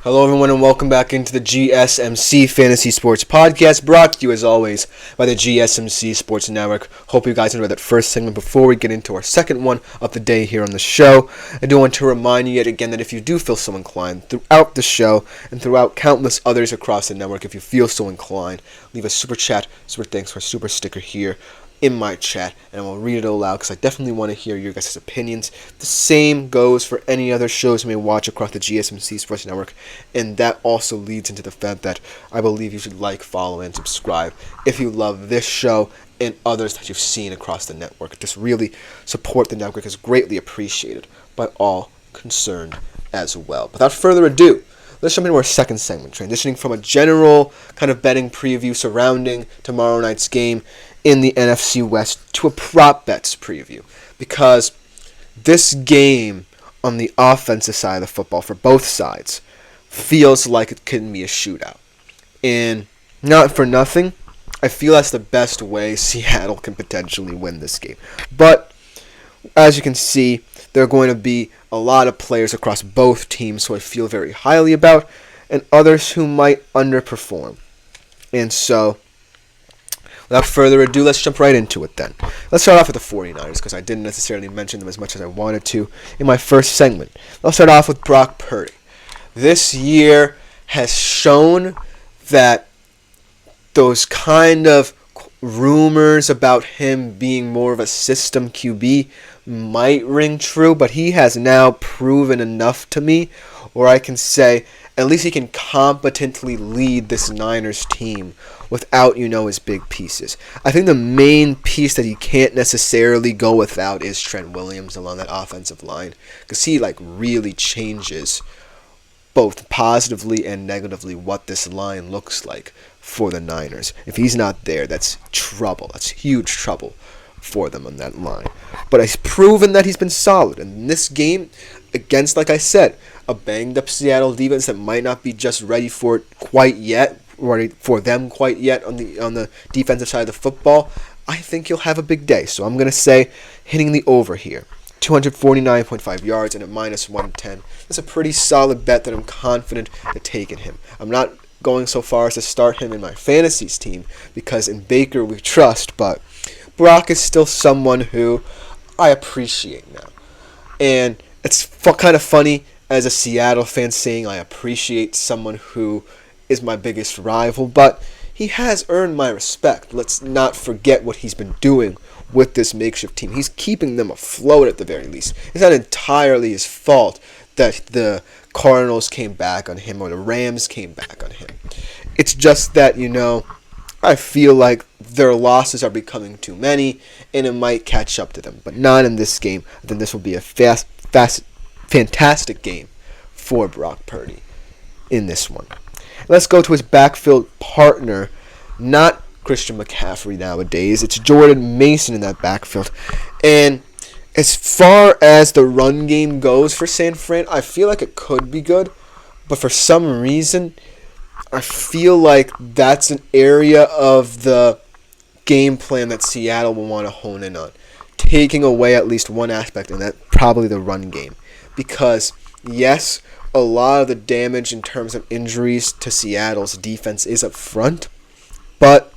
Hello, everyone, and welcome back into the GSMC Fantasy Sports Podcast, brought to you, as always, by the GSMC Sports Network. Hope you guys enjoyed that first segment. Before we get into our second one of the day here on the show, I do want to remind you yet again that if you do feel so inclined, throughout the show and throughout countless others across the network, if you feel so inclined, leave a super chat, super thanks, or super sticker here in my chat, and I will read it aloud because I definitely want to hear your guys' opinions. The same goes for any other shows you may watch across the GSMC Sports Network, and that also leads into the fact that I believe you should like, follow, and subscribe if you love this show and others that you've seen across the network. Just really support the network is greatly appreciated by all concerned as well. Without further ado, let's jump into our second segment, transitioning from a general kind of betting preview surrounding tomorrow night's game in the NFC West to a prop bets preview, because this game on the offensive side of the football for both sides feels like it can be a shootout. And not for nothing, I feel that's the best way Seattle can potentially win this game. But as you can see, there are going to be a lot of players across both teams who I feel very highly about, and others who might underperform. And so, without further ado, let's jump right into it then. Let's start off with the 49ers, because I didn't necessarily mention them as much as I wanted to in my first segment. Let's start off with Brock Purdy. This year has shown that those kind of rumors about him being more of a system QB might ring true, but he has now proven enough to me where I can say at least he can competently lead this Niners team without, his big pieces. I think the main piece that he can't necessarily go without is Trent Williams along that offensive line, because he really changes both positively and negatively what this line looks like for the Niners. If he's not there, that's trouble. That's huge trouble for them on that line. But he's proven that he's been solid. And in this game, against, like I said, a banged-up Seattle defense that might not be just ready for it quite yet, ready for them quite yet on the defensive side of the football, I think he'll have a big day. So I'm going to say hitting the over here. 249.5 yards and a minus 110. That's a pretty solid bet that I'm confident to taking him. I'm not going so far as to start him in my fantasies team because in Baker we trust, but Brock is still someone who I appreciate now. And it's kind of funny as a Seattle fan saying I appreciate someone who is my biggest rival, but he has earned my respect. Let's not forget what he's been doing with this makeshift team. He's keeping them afloat at the very least. It's not entirely his fault that the Cardinals came back on him or the Rams came back on him. It's just that, I feel like their losses are becoming too many and it might catch up to them. But not in this game. I think this will be a fantastic game for Brock Purdy in this one. Let's go to his backfield partner, not Christian McCaffrey nowadays. It's Jordan Mason in that backfield. And as far as the run game goes for San Fran, I feel like it could be good. But for some reason, I feel like that's an area of the game plan that Seattle will want to hone in on. Taking away at least one aspect, and that's probably the run game. Because, yes, a lot of the damage in terms of injuries to Seattle's defense is up front. But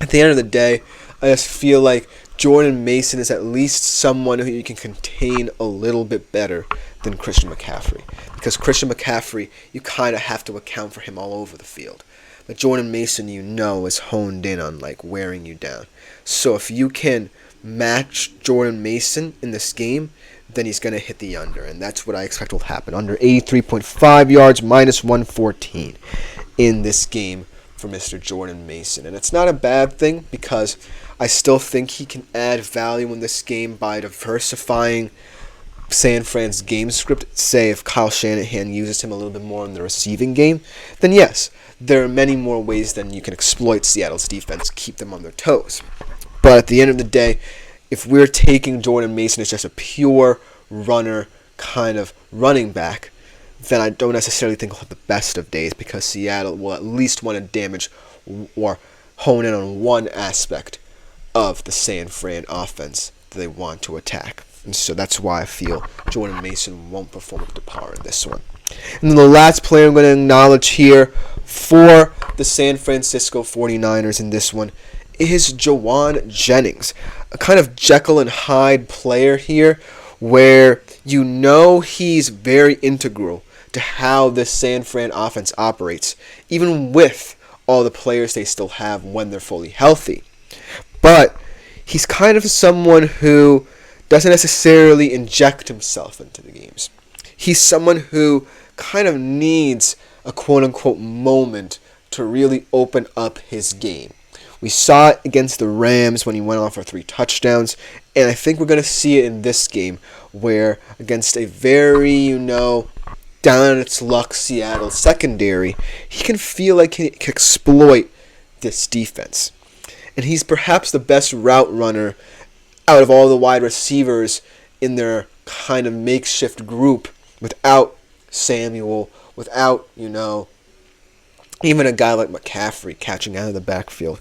at the end of the day, I just feel like Jordan Mason is at least someone who you can contain a little bit better than Christian McCaffrey. Because Christian McCaffrey, you kind of have to account for him all over the field. But Jordan Mason, is honed in on wearing you down. So if you can match Jordan Mason in this game, then he's going to hit the under. And that's what I expect will happen. Under 83.5 yards, minus 114 in this game for Mr. Jordan Mason. And it's not a bad thing because I still think he can add value in this game by diversifying San Fran's game script. Say if Kyle Shanahan uses him a little bit more in the receiving game, then yes, there are many more ways than you can exploit Seattle's defense, keep them on their toes. But at the end of the day, if we're taking Jordan Mason as just a pure runner kind of running back, then I don't necessarily think he'll have the best of days because Seattle will at least want to damage or hone in on one aspect of the San Fran offense that they want to attack. And so that's why I feel Jordan Mason won't perform up to par in this one. And then the last player I'm going to acknowledge here for the San Francisco 49ers in this one is Jauan Jennings, a kind of Jekyll and Hyde player here where you know he's very integral to how this San Fran offense operates, even with all the players they still have when they're fully healthy. But he's kind of someone who doesn't necessarily inject himself into the games. He's someone who kind of needs a quote-unquote moment to really open up his game. We saw it against the Rams when he went off for 3 touchdowns, and I think we're going to see it in this game where against a very, down on its luck Seattle secondary, he can feel like he can exploit this defense. And he's perhaps the best route runner out of all the wide receivers in their kind of makeshift group without Samuel, without, even a guy like McCaffrey catching out of the backfield.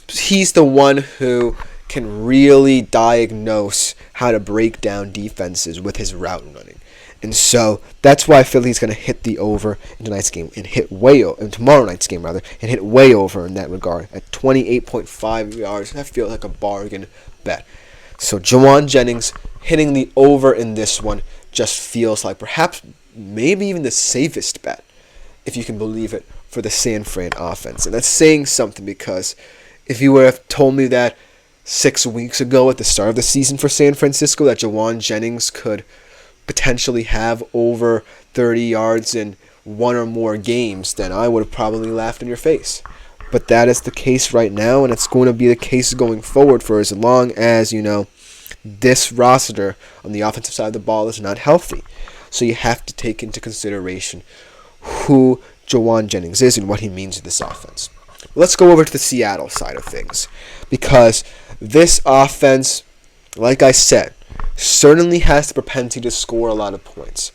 He's the one who can really diagnose how to break down defenses with his route running. And so that's why I feel he's going to hit the over in tonight's game and in tomorrow night's game and hit way over in that regard at 28.5 yards. That feels like a bargain bet. So Jauan Jennings hitting the over in this one just feels like perhaps maybe even the safest bet, if you can believe it, for the San Fran offense. And that's saying something, because if you would have told me that 6 weeks ago at the start of the season for San Francisco that Jauan Jennings could potentially have over 30 yards in one or more games, then I would have probably laughed in your face. But that is the case right now, and it's going to be the case going forward for as long as, this roster on the offensive side of the ball is not healthy. So you have to take into consideration who Jauan Jennings is and what he means to this offense. Let's go over to the Seattle side of things, because this offense, like I said, certainly has the propensity to score a lot of points.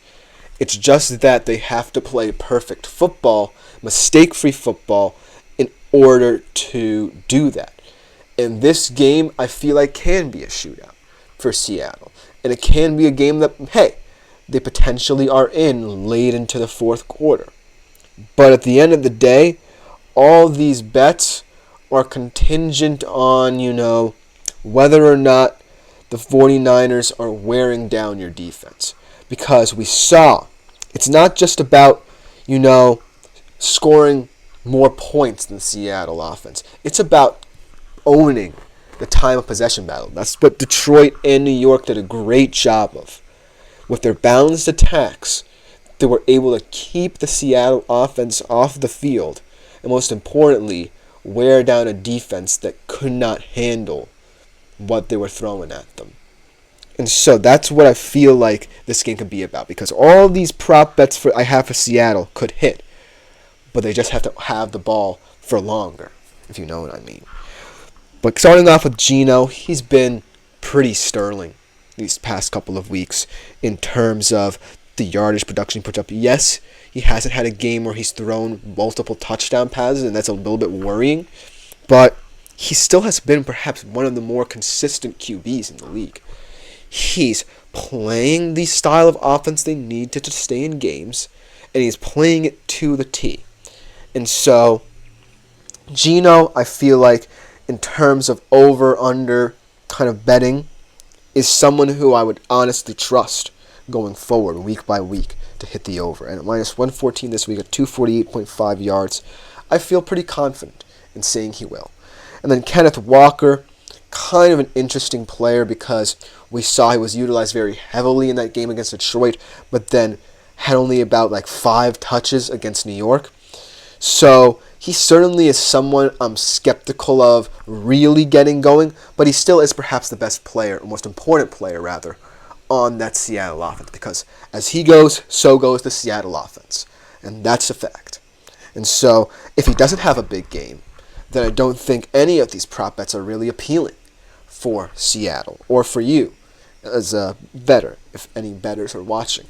It's just that they have to play perfect football, mistake-free football, in order to do that. And this game, I feel like, can be a shootout for Seattle. And it can be a game that, hey, they potentially are in late into the fourth quarter. But at the end of the day, all these bets are contingent on, whether or not the 49ers are wearing down your defense. Because we saw, it's not just about, scoring more points than the Seattle offense. It's about owning the time of possession battle. That's what Detroit and New York did a great job of. With their balanced attacks, they were able to keep the Seattle offense off the field, and most importantly, wear down a defense that could not handle what they were throwing at them. And so that's what I feel like this game could be about, because all these prop bets I have for Seattle could hit, but they just have to have the ball for longer, if you know what I mean. But starting off with Geno, he's been pretty sterling these past couple of weeks in terms of the yardage production he puts up. Yes, he hasn't had a game where he's thrown multiple touchdown passes, and that's a little bit worrying, but he still has been perhaps one of the more consistent QBs in the league. He's playing the style of offense they need to stay in games, and he's playing it to the T. And so, Geno, I feel like, in terms of over-under kind of betting, is someone who I would honestly trust going forward week by week to hit the over. And at minus 114 this week at 248.5 yards, I feel pretty confident in saying he will. And then Kenneth Walker, kind of an interesting player because we saw he was utilized very heavily in that game against Detroit, but then had only about 5 touches against New York. So he certainly is someone I'm skeptical of really getting going, but he still is perhaps the best player, or most important player rather, on that Seattle offense, because as he goes, so goes the Seattle offense. And that's a fact. And so if he doesn't have a big game, then I don't think any of these prop bets are really appealing for Seattle or for you as a bettor, if any bettors are watching.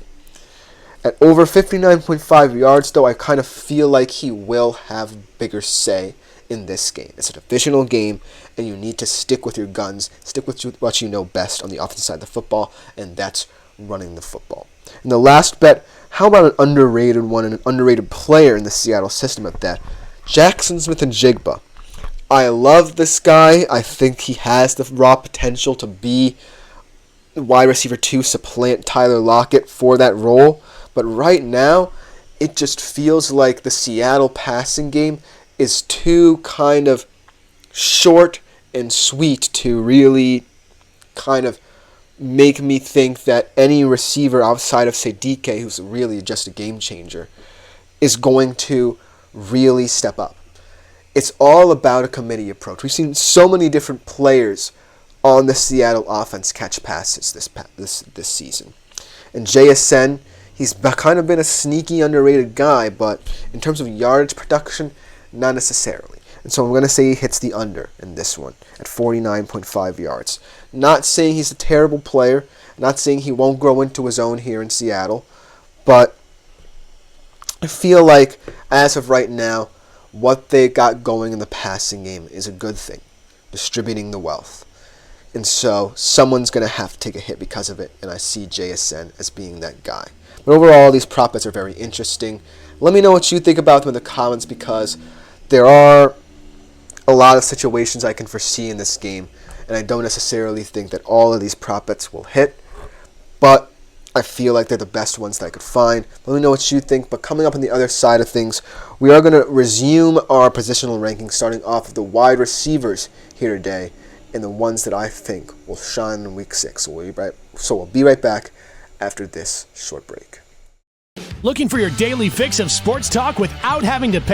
At over 59.5 yards, though, I kind of feel like he will have bigger say in this game. It's a divisional game, and you need to stick with your guns, stick with what you know best on the offensive side of the football, and that's running the football. And the last bet, how about an underrated one and an underrated player in the Seattle system at that? Jackson Smith-Njigba. I love this guy. I think he has the raw potential to be wide receiver 2, supplant Tyler Lockett for that role. But right now, it just feels like the Seattle passing game is too kind of short and sweet to really kind of make me think that any receiver outside of, say, DK, who's really just a game changer, is going to really step up. It's all about a committee approach. We've seen so many different players on the Seattle offense catch passes this season. And JSN, he's kind of been a sneaky, underrated guy, but in terms of yardage production, not necessarily. And so I'm going to say he hits the under in this one at 49.5 yards. Not saying he's a terrible player, not saying he won't grow into his own here in Seattle, but I feel like, as of right now, what they got going in the passing game is a good thing, distributing the wealth. And so someone's going to have to take a hit because of it, and I see JSN as being that guy. But overall, these prop bets are very interesting. Let me know what you think about them in the comments, because there are a lot of situations I can foresee in this game, and I don't necessarily think that all of these prop bets will hit, but I feel like they're the best ones that I could find. Let me know what you think. But coming up on the other side of things, we are going to resume our positional rankings, starting off with the wide receivers here today, and the ones that I think will shine in Week 6. So we'll be right back after this short break. Looking for your daily fix of sports talk without having to pay